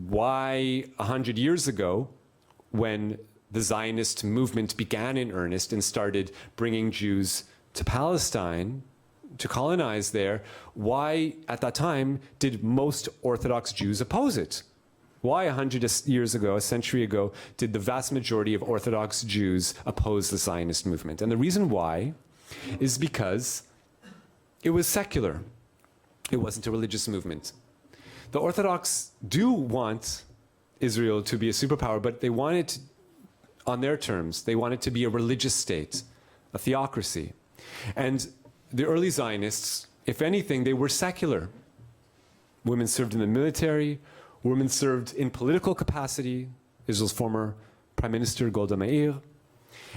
why 100 years ago, when the Zionist movement began in earnest and started bringing Jews to Palestine, to colonize there, why at that time did most Orthodox Jews oppose it? Why 100 years ago, a century ago, did the vast majority of Orthodox Jews oppose the Zionist movement? And the reason why is because it was secular. It wasn't a religious movement. The Orthodox do want Israel to be a superpower, but they want it on their terms. They want it to be a religious state, a theocracy. And the early Zionists, if anything, they were secular. Women served in the military, women served in political capacity, Israel's former Prime Minister Golda Meir.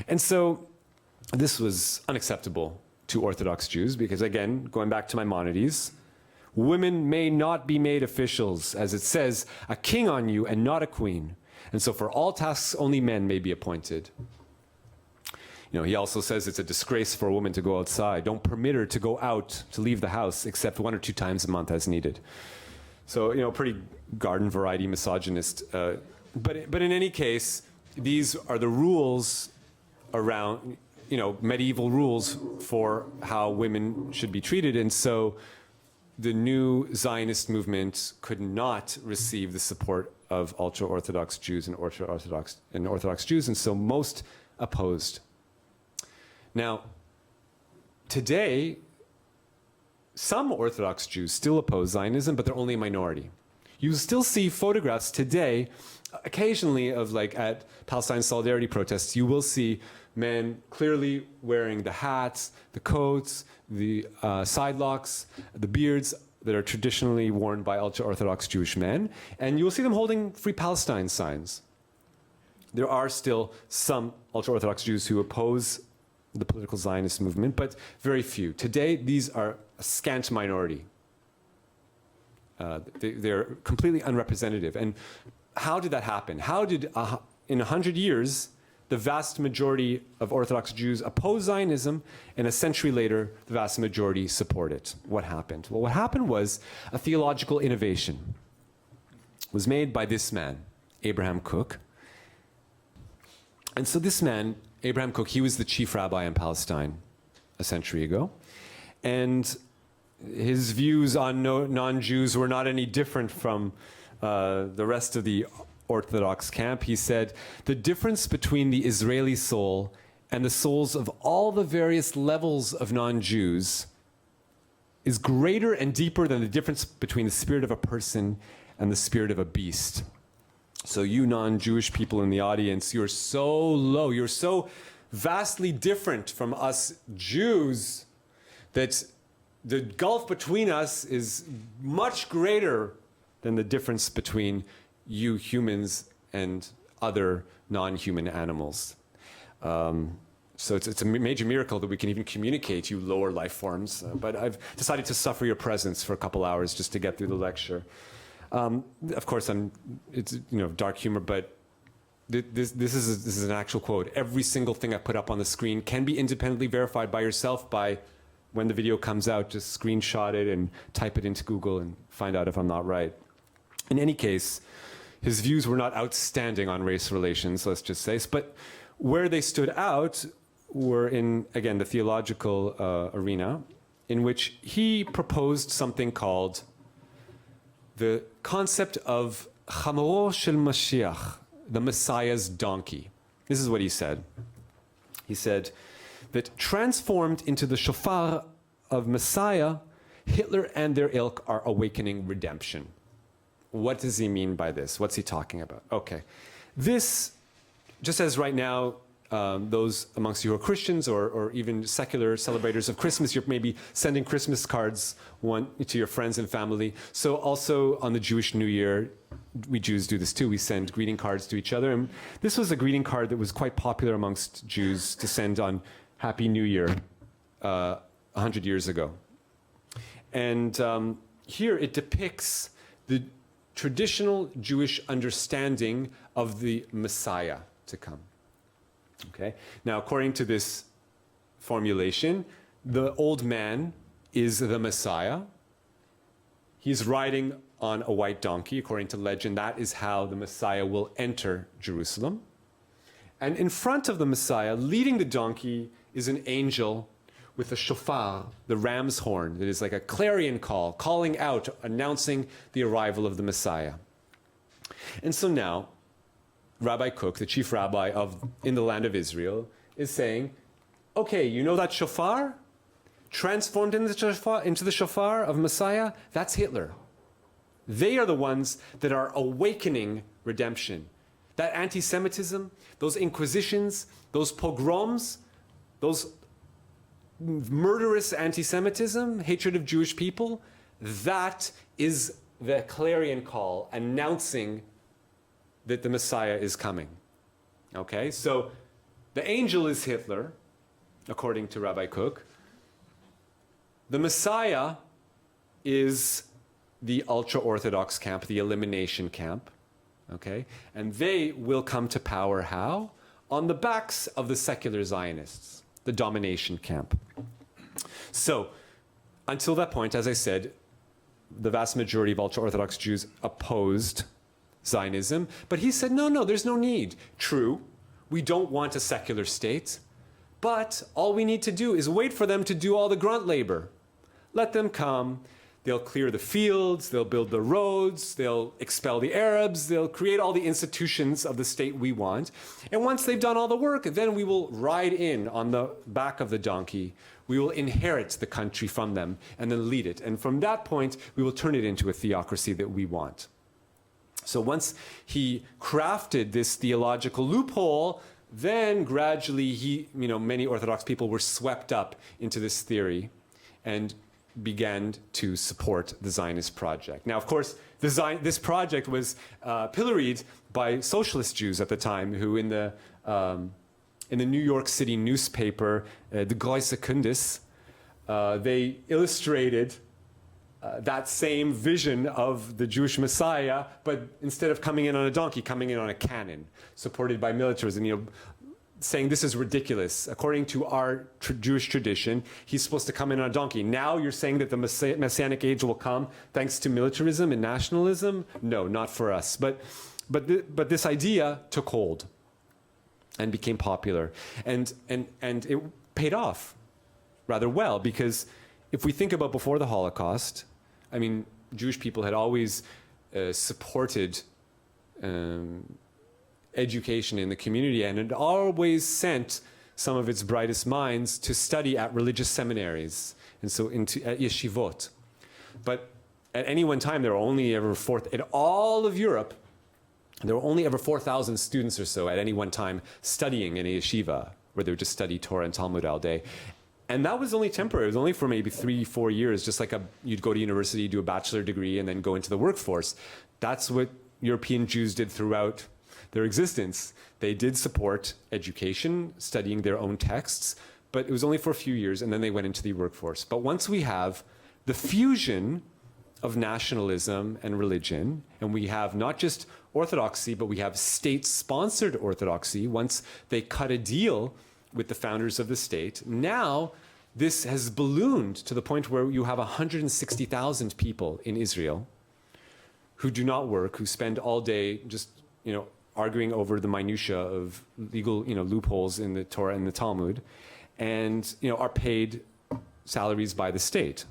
And so this was unacceptable to Orthodox Jews because, again, going back to Maimonides, women may not be made officials, as it says, a king on you and not a queen. And so for all tasks, only men may be appointed. You know, he also says it's a disgrace for a woman to go outside. Don't permit her to go out, to leave the house, except 1 or 2 times a month as needed. So, you know, pretty garden variety misogynist. But in any case, these are the rules around, you know, medieval rules for how women should be treated. And so the new Zionist movement could not receive the support of ultra-Orthodox Jews and Orthodox Jews, and so most opposed. Now, today, some Orthodox Jews still oppose Zionism, but they're only a minority. You still see photographs today, occasionally, of like at Palestine Solidarity protests, you will see men clearly wearing the hats, the coats, the sidelocks, the beards that are traditionally worn by ultra-Orthodox Jewish men, and you will see them holding Free Palestine signs. There are still some ultra-Orthodox Jews who oppose the political Zionist movement, but very few. Today, these are a scant minority. They're completely unrepresentative. And how did that happen? How did, in 100 years, the vast majority of Orthodox Jews oppose Zionism, and a century later, the vast majority support it? What happened? Well, what happened was a theological innovation was made by this man, Abraham Kook. And so this man, Abraham Kook, he was the chief rabbi in Palestine a century ago. And his views on non-Jews were not any different from the rest of the Orthodox camp. He said, the difference between the Israeli soul and the souls of all the various levels of non-Jews is greater and deeper than the difference between the spirit of a person and the spirit of a beast. So you non-Jewish people in the audience, you're so low, you're so vastly different from us Jews that the gulf between us is much greater than the difference between you humans and other non-human animals. So it's a major miracle that we can even communicate, you lower life forms. But I've decided to suffer your presence for a couple hours just to get through the lecture. Of course, it's dark humor, but this is an actual quote. Every single thing I put up on the screen can be independently verified by yourself by when the video comes out. Just screenshot it and type it into Google and find out if I'm not right. In any case, his views were not outstanding on race relations, let's just say, but where they stood out were in, again, the theological arena, in which he proposed something called the concept of Chamoro shel Mashiach, the Messiah's donkey. This is what he said. He said that transformed into the shofar of Messiah, Hitler and their ilk are awakening redemption. What does he mean by this? What's he talking about? Okay. This, just as right now, those amongst you who are Christians or even secular celebrators of Christmas, you're maybe sending Christmas cards to your friends and family. So also on the Jewish New Year, we Jews do this too. We send greeting cards to each other. And this was a greeting card that was quite popular amongst Jews to send on Happy New Year 100 years ago. And here it depicts the traditional Jewish understanding of the Messiah to come. Okay. Now, according to this formulation, the old man is the Messiah. He's riding on a white donkey. According to legend, that is how the Messiah will enter Jerusalem. And in front of the Messiah, leading the donkey, is an angel with a shofar, the ram's horn. It is like a clarion call, calling out, announcing the arrival of the Messiah. And so now, Rabbi Kook, the chief rabbi in the land of Israel, is saying, okay, you know that shofar? Transformed into the shofar of Messiah? That's Hitler. They are the ones that are awakening redemption. That anti-Semitism, those inquisitions, those pogroms, those murderous anti-Semitism, hatred of Jewish people, that is the clarion call announcing that the Messiah is coming. Okay, so the angel is Hitler, according to Rabbi Kook. The Messiah is the ultra-Orthodox camp, the elimination camp. Okay, and they will come to power how? On the backs of the secular Zionists, the domination camp. So, until that point, as I said, the vast majority of ultra-Orthodox Jews opposed Zionism, but he said, no, there's no need. True, we don't want a secular state, but all we need to do is wait for them to do all the grunt labor. Let them come. They'll clear the fields, they'll build the roads, they'll expel the Arabs, they'll create all the institutions of the state we want. And once they've done all the work, then we will ride in on the back of the donkey. We will inherit the country from them and then lead it. And from that point, we will turn it into a theocracy that we want. So once he crafted this theological loophole, then gradually many Orthodox people were swept up into this theory and began to support the Zionist project. Now, of course, this project was pilloried by socialist Jews at the time, who in the New York City newspaper, the Große Kundis, they illustrated that same vision of the Jewish Messiah, but instead of coming in on a donkey, coming in on a cannon, supported by militarism, saying this is ridiculous. According to our Jewish tradition, he's supposed to come in on a donkey. Now you're saying that the Messianic age will come thanks to militarism and nationalism? No, not for us. But this idea took hold and became popular. And it paid off rather well, because if we think about before the Holocaust, I mean, Jewish people had always supported education in the community, and it always sent some of its brightest minds to study at religious seminaries, and so at yeshivot. But at any one time, there were only ever in all of Europe, there were only ever 4,000 students or so at any one time studying in a yeshiva, where they would just study Torah and Talmud all day. And that was only temporary. It was only for maybe 3-4 years, just like you'd go to university, do a bachelor degree, and then go into the workforce. That's what European Jews did throughout their existence. They did support education, studying their own texts, but it was only for a few years, and then they went into the workforce. But once we have the fusion of nationalism and religion, and we have not just orthodoxy, but we have state-sponsored orthodoxy, once they cut a deal with the founders of the state, now this has ballooned to the point where you have 160,000 people in Israel who do not work, who spend all day just, arguing over the minutia of legal, loopholes in the Torah and the Talmud, and, are paid salaries by the state.